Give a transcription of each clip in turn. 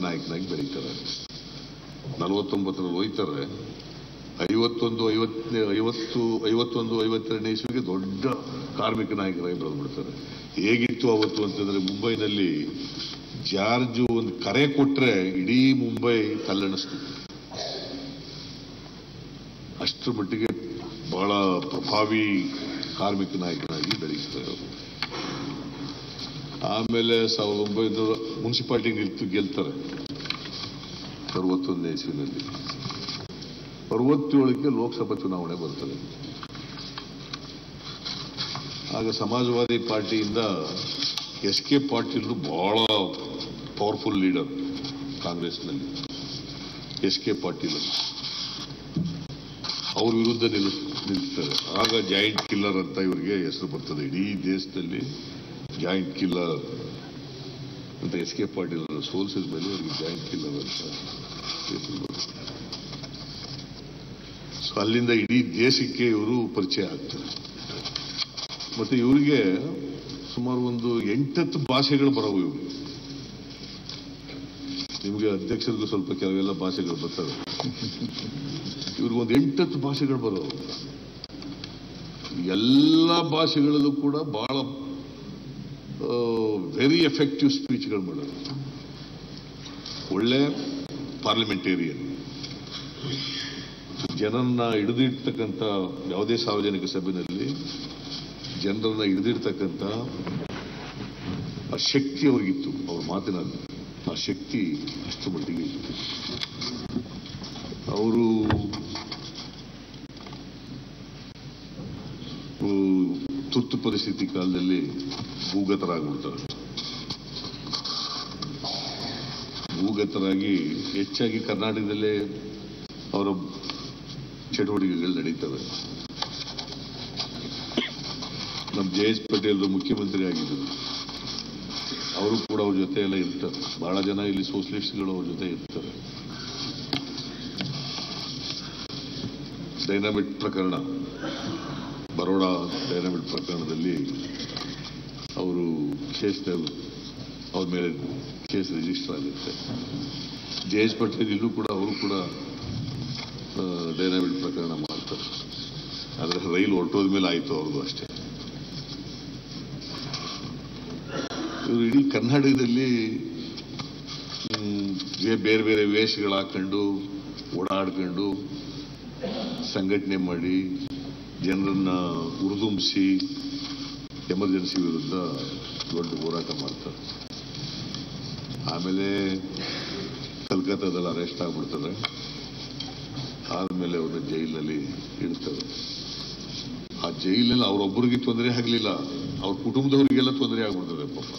ನಾಯಕನಾಗಿ ಬೆಳೀತಾರೆ. 49ರಲ್ಲಿ ಹೋಯ್ತಾರೆ. 51-52 ಇಸ್ವಿಗೆ ದೊಡ್ಡ ಕಾರ್ಮಿಕ ನಾಯಕರಾಗಿ ಬೆಳೆದ್ಬಿಡ್ತಾರೆ. ಹೇಗಿತ್ತು ಅವತ್ತು ಅಂತಂದ್ರೆ, ಮುಂಬೈನಲ್ಲಿ ಜಾರ್ಜ್ ಒಂದು ಕರೆ ಕೊಟ್ರೆ ಇಡೀ ಮುಂಬೈ ತಲ್ಲಣಿಸ್ತು. ಅಷ್ಟರ ಮಟ್ಟಿಗೆ ಬಹಳ ಪ್ರಭಾವಿ ಕಾರ್ಮಿಕ ನಾಯಕನಾಗಿ ಬೆಳೀತಾರೆ ಅವರು. ಆಮೇಲೆ 1900 ಮುನ್ಸಿಪಾಲಿಟಿ ಗೆಲ್ತಾರೆ 61ನೇ ಇಸ್ವಿನಲ್ಲಿ. 67ಕ್ಕೆ ಲೋಕಸಭಾ ಚುನಾವಣೆ ಬರ್ತದೆ. ಆಗ ಸಮಾಜವಾದಿ ಪಾರ್ಟಿಯಿಂದ SK ಪಾಟೀಲ್ ಬಹಳ ಪವರ್ಫುಲ್ ಲೀಡರ್ ಕಾಂಗ್ರೆಸ್ನಲ್ಲಿ. SK ಪಾಟೀಲ್ ಅವ್ರ ವಿರುದ್ಧ ನಿಲ್ತಾರೆ. ಆಗ ಜಾಯಿಂಟ್ ಕಿಲ್ಲರ್ ಅಂತ ಇವರಿಗೆ ಹೆಸರು ಬರ್ತದೆ. ಇಡೀ ದೇಶದಲ್ಲಿ ಜಾಯಿಂಟ್ ಕಿಲ್ಲರ್ ಅಂತ SK ಪಾಟೀಲ್ ಸೋಲಿಸಿದ ಮೇಲೆ ಅವರಿಗೆ ಜಾಯಿಂಟ್ ಕಿಲ್ಲರ್ ಅಂತ ಹೆಸರು ಬರ್ತದೆ. ಸೊ ಅಲ್ಲಿಂದ ಇಡೀ ದೇಶಕ್ಕೆ ಇವರು ಪರಿಚಯ ಆಗ್ತಾರೆ. ಮತ್ತೆ ಇವರಿಗೆ ಸುಮಾರು ಒಂದು 8-10 ಭಾಷೆಗಳು ಬರವು. ಇವರು ನಿಮಗೆ ಅಧ್ಯಕ್ಷರಿಗೂ ಸ್ವಲ್ಪ ಕೆಲವೆಲ್ಲ ಭಾಷೆಗಳು ಬರ್ತವೆ. ಇವ್ರಿಗೊಂದು 8-10 ಭಾಷೆಗಳು ಬರೋವು. ಎಲ್ಲ ಭಾಷೆಗಳಲ್ಲೂ ಕೂಡ ಬಹಳ ವೆರಿ ಎಫೆಕ್ಟಿವ್ ಸ್ಪೀಚ್ಗಳು ಮಾಡೋದು. ಒಳ್ಳೆ ಪಾರ್ಲಿಮೆಂಟೇರಿಯನ್. ಜನರನ್ನ ಹಿಡಿದಿರ್ತಕ್ಕಂಥ ಯಾವುದೇ ಸಾರ್ವಜನಿಕ ಸಭೆಯಲ್ಲಿ ಜನರನ್ನ ಹಿಡಿದಿರ್ತಕ್ಕಂಥ ಆ ಶಕ್ತಿ ಅವ್ರಿಗಿತ್ತು. ಅವ್ರ ಮಾತಿನಲ್ಲಿ ಆ ಶಕ್ತಿ ಅಷ್ಟು ಮಟ್ಟಿಗೆ ಇತ್ತು. ಅವರು ತುರ್ತು ಪರಿಸ್ಥಿತಿ ಕಾಲದಲ್ಲಿ ಭೂಗತರಾಗ್ಬಿಡ್ತಾರೆ. ಭೂಗತರಾಗಿ ಹೆಚ್ಚಾಗಿ ಕರ್ನಾಟಕದಲ್ಲೇ ಅವರ ಚಟುವಟಿಕೆಗಳು ನಡೀತವೆ. ನಮ್ಮ ಜಯೇಶ್ ಪಟೇಲ್ ಮುಖ್ಯಮಂತ್ರಿ ಆಗಿದ್ದರು. ಅವರು ಕೂಡ ಅವ್ರ ಜೊತೆ ಎಲ್ಲ ಇರ್ತಾರೆ. ಬಹಳ ಜನ ಇಲ್ಲಿ ಸೋಷಲಿಸ್ಟ್ಗಳು ಅವ್ರ ಜೊತೆ ಇರ್ತಾರೆ. ಡೈನಾಮಿಟ್ ಪ್ರಕರಣ, ಬರೋಡಾ ಡೈನಾಮಿಟ್ ಪ್ರಕರಣದಲ್ಲಿ ಅವರು ಅವ್ರ ಮೇಲೆ ಕೇಸ್ ರಿಜಿಸ್ಟರ್ ಆಗುತ್ತೆ. ಜಯೇಶ್ ಪಟೇಲ್ ಇಲ್ಲೂ ಕೂಡ ಅವರು ಕೂಡ ಡೈನಾಮಿಟ್ ಪ್ರಕರಣ ಮಾಡ್ತಾರೆ. ಆದರೆ ರೈಲು ಹೊರಟೋದ ಮೇಲೆ ಆಯಿತು ಅವ್ರದ್ದು ಅಷ್ಟೇ. ಇವರು ಇಡೀ ಕರ್ನಾಟಕದಲ್ಲಿ ಬೇರೆ ಬೇರೆ ವೇಷಗಳು ಹಾಕೊಂಡು ಓಡಾಡ್ಕೊಂಡು ಸಂಘಟನೆ ಮಾಡಿ ಜನರನ್ನ ಹುರಿದುಂಬಿಸಿ ಎಮರ್ಜೆನ್ಸಿ ವಿರುದ್ಧ ದೊಡ್ಡ ಹೋರಾಟ ಮಾಡ್ತಾರೆ. ಆಮೇಲೆ ಕಲ್ಕತ್ತಾದಲ್ಲಿ ಅರೆಸ್ಟ್ ಆಗ್ಬಿಡ್ತಾರೆ. ಆದ್ಮೇಲೆ ಅವ್ರನ್ನ ಜೈಲಿನಲ್ಲಿ ಇಡ್ತಾರೆ. ಆ ಜೈಲಲ್ಲಿ ಅವರೊಬ್ಬರಿಗೆ ತೊಂದರೆ ಆಗಲಿಲ್ಲ, ಅವ್ರ ಕುಟುಂಬದವರಿಗೆಲ್ಲ ತೊಂದರೆ ಆಗ್ಬಿಡ್ತದೆ. ಪಾಪ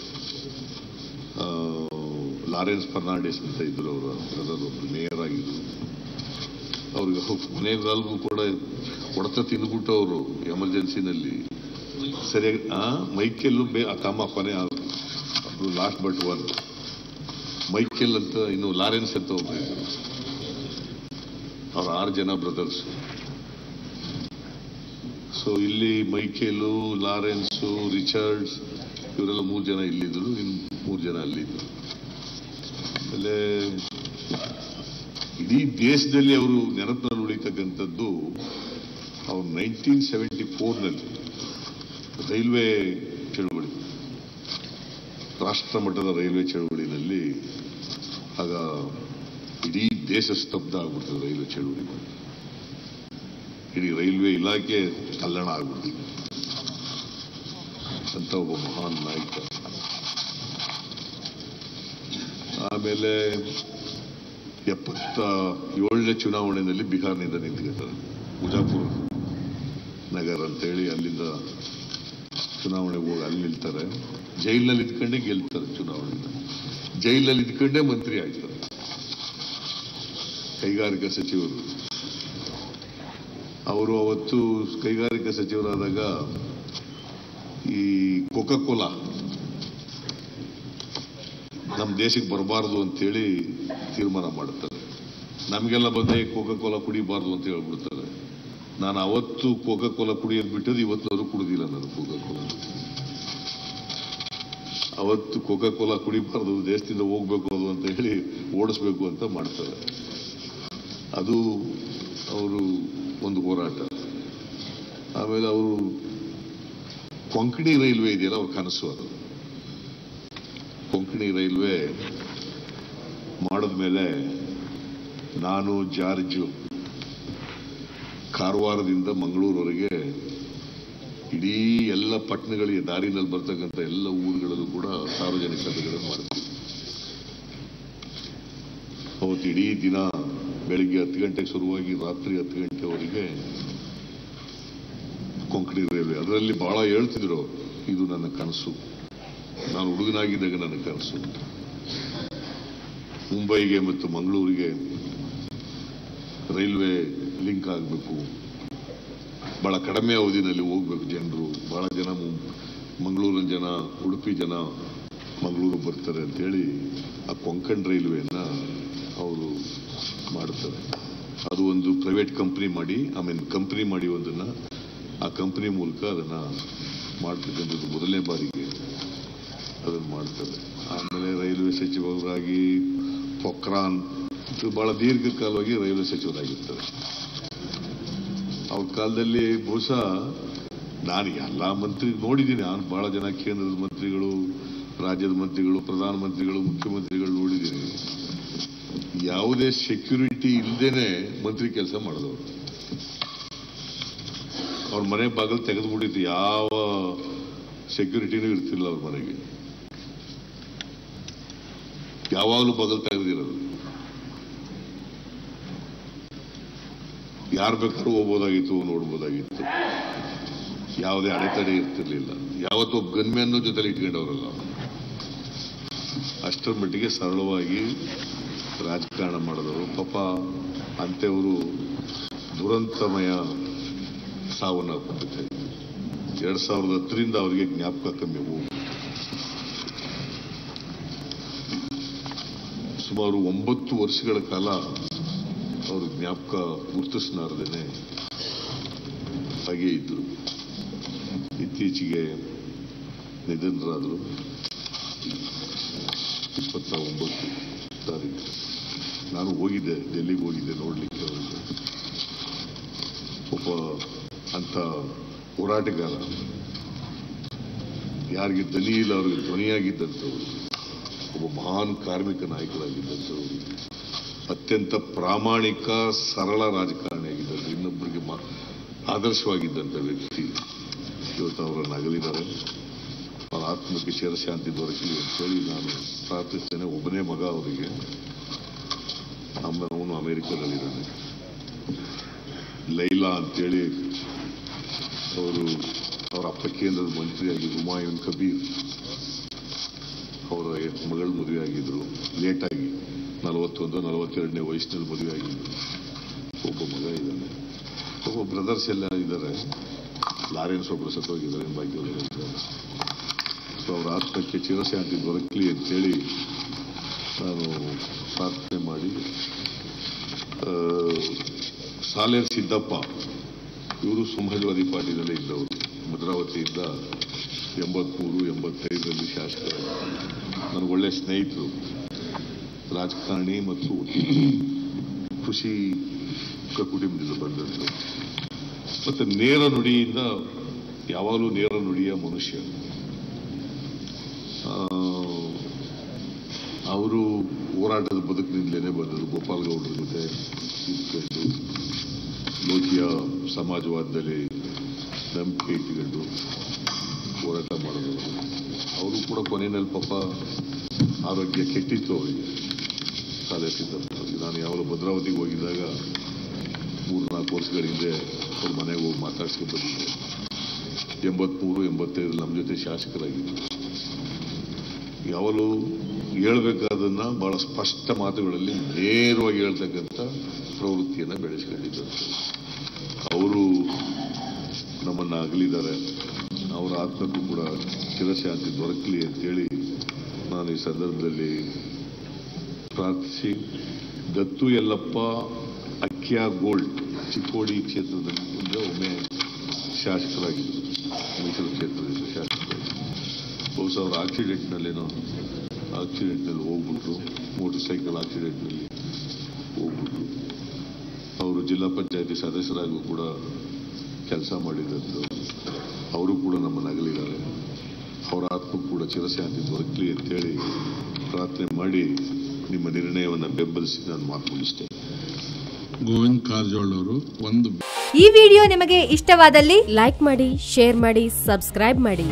ಲಾರೆನ್ಸ್ ಫರ್ನಾಂಡಿಸ್ ಅಂತ ಇದ್ರು, ಅವರ ಬ್ರದರ್ ಒಬ್ರು ಮೇಯರ್ ಆಗಿದ್ರು. ಅವ್ರಿಗೆ ಮನೆಯಲ್ಲೂ ಕೂಡ ಹೊಡೆತ ತಿಂದ್ಬಿಟ್ಟು ಅವರು ಎಮರ್ಜೆನ್ಸಿನಲ್ಲಿ ಸರಿಯಾಗಿ ಮೈಕೆಲ್ಲು ತಮ್ಮ ಕೊನೆ ಲಾಸ್ಟ್ ಬಟ್ ಒನ್ ಮೈಕೆಲ್ ಅಂತ, ಇನ್ನು ಲಾರೆನ್ಸ್ ಅಂತ ಒಬ್ಬರು ಇದ್ರು. ಅವ್ರ 6 ಜನ ಬ್ರದರ್ಸ್. ಸೊ ಇಲ್ಲಿ ಮೈಕೇಲು, ಲಾರೆನ್ಸು, ರಿಚರ್ಡ್ಸ್ ಇವರೆಲ್ಲ 3 ಜನ ಇಲ್ಲಿದ್ರು, ಇನ್ನು 3 ಜನ ಅಲ್ಲಿದ್ರು. ಆಮೇಲೆ ಇಡೀ ದೇಶದಲ್ಲಿ ಅವರು ನೆನಪಿನಲ್ಲಿ ಉಳಿತಕ್ಕಂಥದ್ದು ಅವ್ರು 1974ನಲ್ಲಿ ರೈಲ್ವೆ ಚಳುವಳಿ, ರಾಷ್ಟ್ರ ಮಟ್ಟದ ರೈಲ್ವೆ ಚಳುವಳಿನಲ್ಲಿ ಆಗ ಇಡೀ ದೇಶ ಸ್ತಬ್ಧ ಆಗ್ಬಿಡ್ತದೆ. ರೈಲ್ವೆ ಚಳುವಳಿ ಇಡೀ ರೈಲ್ವೆ ಇಲಾಖೆ ಕಲ್ಯಾಣ ಆಗ್ಬಿಡ್ತದೆ ಅಂತ ಒಬ್ಬ ಮಹಾನ್ ನಾಯಕ. ಆಮೇಲೆ 77ನೇ ಚುನಾವಣೆಯಲ್ಲಿ ಬಿಹಾರ್ನಿಂದ ನಿಂತ್ಕೊಳ್ತಾರೆ. ಮುಜಾಫರ್ ನಗರ್ ಅಂತೇಳಿ ಅಲ್ಲಿಂದ ಚುನಾವಣೆಗೆ ಹೋಗಿ ಅಲ್ಲಿ ನಿಲ್ತಾರೆ. ಜೈಲಿನಲ್ಲಿ ಇದ್ಕೊಂಡೇ ಗೆಲ್ತಾರೆ ಚುನಾವಣೆ. ಜೈಲಿನಲ್ಲಿ ಇದ್ಕೊಂಡೇ ಮಂತ್ರಿ ಆಗ್ತಾರೆ. ಕೈಗಾರಿಕಾ ಸಚಿವರು ಅವರು ಅವತ್ತು ಕೈಗಾರಿಕಾ ಸಚಿವರಾದಾಗ ಈ ಕೋಕಾ ಕೋಲಾ ನಮ್ಮ ದೇಶಕ್ಕೆ ಬರಬಾರದು ಅಂತೇಳಿ ತೀರ್ಮಾನ ಮಾಡುತ್ತಾರೆ. ನಮಗೆಲ್ಲ ಬಂದೆ ಕೋಕಾ ಕೋಲಾ ಕುಡಿಬಾರ್ದು ಅಂತ ಹೇಳ್ಬಿಡ್ತಾರೆ. ನಾನು ಅವತ್ತು ಕೋಕಾ ಕೋಲಾ ಕುಡಿಯೋದು ಬಿಟ್ಟದ್ದು ಇವತ್ತವರು ಕುಡಿದಿಲ್ಲ. ನಾನು ಕೋಕಾ ಕೋಲಾ ಅವತ್ತು ಕೋಕಾ ಕೋಲಾ ಕುಡಿಬಾರ್ದು, ದೇಶದಿಂದ ಹೋಗ್ಬೇಕು ಅದು ಅಂತ ಹೇಳಿ ಓಡಿಸ್ಬೇಕು ಅಂತ ಮಾಡ್ತಾರೆ. ಅದು ಅವರು ಒಂದು ಹೋರಾಟ. ಆಮೇಲೆ ಅವರು ಕೊಂಕಣಿ ರೈಲ್ವೆ ಇದೆಯಲ್ಲ, ಅವ್ರ ಕನಸು ಅದು. ಕೊಂಕಣಿ ರೈಲ್ವೆ ಮಾಡಿದ್ಮೇಲೆ ನಾನು ಜಾರ್ಜು ಕಾರವಾರದಿಂದ ಮಂಗಳೂರವರೆಗೆ ಇಡೀ ಎಲ್ಲ ಪಟ್ಟಣಗಳಿಗೆ ದಾರಿನಲ್ಲಿ ಬರ್ತಕ್ಕಂಥ ಎಲ್ಲ ಊರುಗಳಲ್ಲೂ ಕೂಡ ಸಾರ್ವಜನಿಕ ಸಭೆಗಳನ್ನು ಮಾಡ್ತೀವಿ. ಅವತ್ತು ಇಡೀ ದಿನ ಬೆಳಿಗ್ಗೆ 10 ಗಂಟೆಗೆ ಶುರುವಾಗಿ ರಾತ್ರಿ 10 ಗಂಟೆವರೆಗೆ ಕೊಂಕಣಿ ರೈಲ್ವೆ. ಅದರಲ್ಲಿ ಬಹಳ ಹೇಳ್ತಿದ್ರು ಅವರು, ಇದು ನನ್ನ ಕನಸು, ನಾನು ಹುಡುಗನಾಗಿದ್ದಾಗ ನನ್ನ ಕನಸು. ಮುಂಬೈಗೆ ಮತ್ತು ಮಂಗಳೂರಿಗೆ ರೈಲ್ವೆ ಲಿಂಕ್ ಆಗಬೇಕು, ಬಹಳ ಕಡಿಮೆ ಅವಧಿನಲ್ಲಿ ಹೋಗ್ಬೇಕು ಜನರು. ಬಹಳ ಜನ ಮಂಗಳೂರಿನ ಜನ, ಉಡುಪಿ ಜನ ಮಂಗಳೂರು ಬರ್ತಾರೆ ಅಂತೇಳಿ ಆ ಕೊಂಕಣ್ ರೈಲ್ವೆಯನ್ನ ಅವರು ಮಾಡ್ತಾರೆ. ಅದು ಒಂದು ಪ್ರೈವೇಟ್ ಕಂಪನಿ ಮಾಡಿ, ಕಂಪನಿ ಮಾಡಿ ಒಂದನ್ನ, ಆ ಕಂಪನಿ ಮೂಲಕ ಅದನ್ನ ಮಾಡ್ತಕ್ಕಂಥದ್ದು ಮೊದಲನೇ ಬಾರಿಗೆ ಅದನ್ನು ಮಾಡ್ತಾರೆ. ಆಮೇಲೆ ರೈಲ್ವೆ ಸಚಿವರಾಗಿ ಪೊಕ್ರಾನ್ ಬಹಳ ದೀರ್ಘಕಾಲವಾಗಿ ರೈಲ್ವೆ ಸಚಿವರಾಗಿರ್ತಾರೆ. ಅವ್ರ ಕಾಲದಲ್ಲಿ ಬಹುಶಃ ನಾನು ಎಲ್ಲ ಮಂತ್ರಿ ನೋಡಿದ್ದೀನಿ. ನಾನು ಬಹಳ ಜನ ಕೇಂದ್ರದ ಮಂತ್ರಿಗಳು, ರಾಜ್ಯದ ಮಂತ್ರಿಗಳು, ಪ್ರಧಾನಮಂತ್ರಿಗಳು, ಮುಖ್ಯಮಂತ್ರಿಗಳು ನೋಡಿದ್ದೀನಿ. ಯಾವುದೇ ಸೆಕ್ಯೂರಿಟಿ ಇಲ್ಲದೇನೆ ಮಂತ್ರಿ ಕೆಲಸ ಮಾಡಿದವರು. ಅವ್ರ ಮನೆ ಬಾಗಿಲು ತೆಗೆದುಬಿಟ್ಟಿತ್ತು, ಯಾವ ಸೆಕ್ಯೂರಿಟಿನೂ ಇರ್ತಿಲ್ಲ ಅವ್ರ ಮನೆಗೆ. ಯಾವಾಗಲೂ ಬಾಗಿಲು ತೆಗೆದಿರೋದು. ಯಾರು ಬೇಕಾದ್ರೂ ಹೋಗ್ಬೋದಾಗಿತ್ತು, ನೋಡ್ಬೋದಾಗಿತ್ತು. ಯಾವುದೇ ಅಡೆತಡೆ ಇರ್ತಿರ್ಲಿಲ್ಲ. ಯಾವತ್ತೂ ಒಬ್ಬ ಗನ್ಮ್ಯಾನ್ ಜೊತೆಲಿ ಇಟ್ಕೊಂಡವರಲ್ಲ. ಅಷ್ಟರ ಮಟ್ಟಿಗೆ ಸರಳವಾಗಿ ರಾಜಕಾರಣ ಮಾಡಿದವರು. ಪಾಪ ಅಂತೆಯವರು ದುರಂತಮಯ ಸಾವನ್ನಪ್ಪಿದ್ದಾರೆ. 2010ರಿಂದ ಅವರಿಗೆ ಜ್ಞಾಪಕ ಕಮ್ಮಿ. ಸುಮಾರು 9 ವರ್ಷಗಳ ಕಾಲ ಅವರು ಜ್ಞಾಪಕ ಗುರುತಿಸಲಾರದೇನೆ ಹಾಗೇ ಇದ್ರು. ಇತ್ತೀಚೆಗೆ ನಿಧನರಾದರು 29 ತಾರೀಕು. ನಾನು ಹೋಗಿದ್ದೆ, ಡೆಲ್ಲಿಗೆ ಹೋಗಿದ್ದೆ ನೋಡ್ಲಿಕ್ಕೆ. ಅವರಿಗೆ ಒಬ್ಬ ಅಂತ ಹೋರಾಟಗಾರ, ಯಾರಿಗೆ ದನಿ ಇಲ್ಲ ಅವ್ರಿಗೆ ಧ್ವನಿಯಾಗಿದ್ದಂಥವ್ರು, ಒಬ್ಬ ಮಹಾನ್ ಕಾರ್ಮಿಕ ನಾಯಕರಾಗಿದ್ದಂಥವ್ರು, ಅತ್ಯಂತ ಪ್ರಾಮಾಣಿಕ ಸರಳ ರಾಜಕಾರಣಿಯಾಗಿದ್ದರು, ಇನ್ನೊಬ್ಬರಿಗೆ ಆದರ್ಶವಾಗಿದ್ದಂಥ ವ್ಯಕ್ತಿ. ಇವತ್ತು ಅವರನ್ನು ಅಗಲಿದ್ದಾರೆ. ಅವರ ಆತ್ಮಕ್ಕೆ ಚಿರಶಾಂತಿ ದೊರಕಲಿ ಅಂತೇಳಿ ನಾನು ಪ್ರಾರ್ಥಿಸ್ತೇನೆ. ಒಬ್ಬನೇ ಮಗ ಅವರಿಗೆ, ಅವನು ಅಮೆರಿಕದಲ್ಲಿದ್ದಾನೆ. ಲೈಲಾ ಅಂತೇಳಿ ಅವರ ಅಪ್ಪ ಕೇಂದ್ರದ ಮಂತ್ರಿಯಾಗಿ ಹುಮಾಯೂನ್ ಕಬೀರ್ ಅವರ ಮಗಳು ಮದುವೆ ಆಗಿದ್ರು. ಲೇಟಾಗಿ 41-42ನೇ ವಯಸ್ಸಿನಲ್ಲಿ ಮದುವೆ ಆಗಿದ್ರು. ಒಬ್ಬ ಮಗ ಇದ್ದಾನೆ. ಒಬ್ಬ ಬ್ರದರ್ಸ್ ಎಲ್ಲ ಇದ್ದಾರೆ. ಲಾರೆನ್ಸ್ ಒಬ್ಬರು ಸತ್ತೋಗಿದ್ದಾರೆ, ಭಾಗ್ಯವರು. ಸೊ ಅವರ ಆತ್ಮಕ್ಕೆ ಚಿರಶಾಂತಿ ದೊರಕಲಿ ಅಂತೇಳಿ ನಾನು ಪ್ರಾರ್ಥನೆ ಮಾಡಿ, ಸಾಲೇರ್ ಸಿದ್ದಪ್ಪ ಇವರು ಸಮಾಜವಾದಿ ಪಾರ್ಟಿನಲ್ಲೇ ಇದ್ದವರು. ಭದ್ರಾವತಿಯಿಂದ 83-85ರಲ್ಲಿ ಶಾಸಕರು. ನನಗೆ ಒಳ್ಳೆ ಸ್ನೇಹಿತರು, ರಾಜಕಾರಣಿ ಮತ್ತು ಕೃಷಿ ಕುಟುಂಬದಿಂದ ಬಂದದ್ದು. ಮತ್ತೆ ನೇರ ನುಡಿಯಿಂದ, ಯಾವಾಗಲೂ ನೇರ ನುಡಿಯ ಮನುಷ್ಯ. ಅವರು ಹೋರಾಟದ ಬದುಕಿನಿಂದಲೇ ಬಂದರು. ಗೋಪಾಲ್ ಗೌಡರ ಜೊತೆ ಇಟ್ಕೊಂಡು ಲೋಕಿಯ ಸಮಾಜವಾದದಲ್ಲಿ ನಂಬಿಕೆ ಇಟ್ಕೊಂಡು ಹೋರಾಟ ಮಾಡಿದವರು. ಅವರು ಕೂಡ ಕೊನೆಯಲ್ಲಿ ಪಾಪ ಆರೋಗ್ಯ ಕೆಟ್ಟಿತ್ತು ಅವರಿಗೆ, ಸಾಧಿಸಿದ್ದರು. ನಾನು ಯಾವಾಗಲೂ ಭದ್ರಾವತಿಗೆ ಹೋಗಿದ್ದಾಗ 3-4 ವರ್ಷಗಳ ಹಿಂದೆ ಅವ್ರ ಮನೆಗೆ ಹೋಗಿ ಮಾತಾಡ್ಸ್ಕೊಂಡು ಬಂದಿದ್ದೆ. 83-85 ನಮ್ಮ ಜೊತೆ ಶಾಸಕರಾಗಿದ್ದರು. ಯಾವಾಗಲೂ ಹೇಳ್ಬೇಕಾದನ್ನ ಬಹಳ ಸ್ಪಷ್ಟ ಮಾತುಗಳಲ್ಲಿ ನೇರವಾಗಿ ಹೇಳ್ತಕ್ಕಂಥ ಪ್ರವೃತ್ತಿಯನ್ನು ಬೆಳೆಸ್ಕೊಂಡಿದ್ದರು. ಅವರು ನಮ್ಮನ್ನು ಅಗಲಿದ್ದಾರೆ. ಅವರ ಆತ್ಮಕ್ಕೂ ಕೂಡ ಚಿರಶಾಂತಿ ದೊರಕಲಿ ಅಂತೇಳಿ ನಾನು ಈ ಸಂದರ್ಭದಲ್ಲಿ ಪ್ರಾರ್ಥಿಸಿ, ದತ್ತು ಯಲ್ಲಪ್ಪ ಅಕ್ಕಿಯ ಗೋಲ್ಡ್ ಚಿಕ್ಕೋಡಿ ಕ್ಷೇತ್ರದಲ್ಲಿ ಒಮ್ಮೆ ಶಾಸಕರಾಗಿದ್ದರು. ಮೈಸೂರು ಕ್ಷೇತ್ರದಿಂದ ಶಾಸಕರಾಗಿದ್ದರು. ಬಹುಶಃ ಅವರು ಆಕ್ಸಿಡೆಂಟ್ನಲ್ಲಿ ಹೋಗ್ಬಿಟ್ರು, ಮೋಟರ್ ಸೈಕಲ್ ಆಕ್ಸಿಡೆಂಟ್ನಲ್ಲಿ ಹೋಗ್ಬಿಟ್ರು. ಅವರು ಜಿಲ್ಲಾ ಪಂಚಾಯತಿ ಸದಸ್ಯರಾಗೂ ಕೂಡ ಕೆಲಸ ಮಾಡಿದಂಥದ್ದು. ಅವರು ಕೂಡ ನಮ್ಮನ್ನು ಅಗಲಿದ್ದಾರೆ. ಅವರ ಆತ್ಮ ಕೂಡ ಚಿರಶಾಂತಿ ದೊರಕಲಿ ಅಂತೇಳಿ ಪ್ರಾರ್ಥನೆ ಮಾಡಿ ನಿಮ್ಮ ನಿರ್ಣಯವನ್ನು ಬೆಂಬಲಿಸಿ ನಾನು ಮಾತು ಮುಗಿಸ್ತೇನೆ. ಗೋವಿಂದ್ ಕಾರಜೋಳ ಅವರು ಈ ವಿಡಿಯೋ ನಿಮಗೆ ಇಷ್ಟವಾದಲ್ಲಿ ಲೈಕ್ ಮಾಡಿ, ಶೇರ್ ಮಾಡಿ, ಸಬ್ಸ್ಕ್ರೈಬ್ ಮಾಡಿ.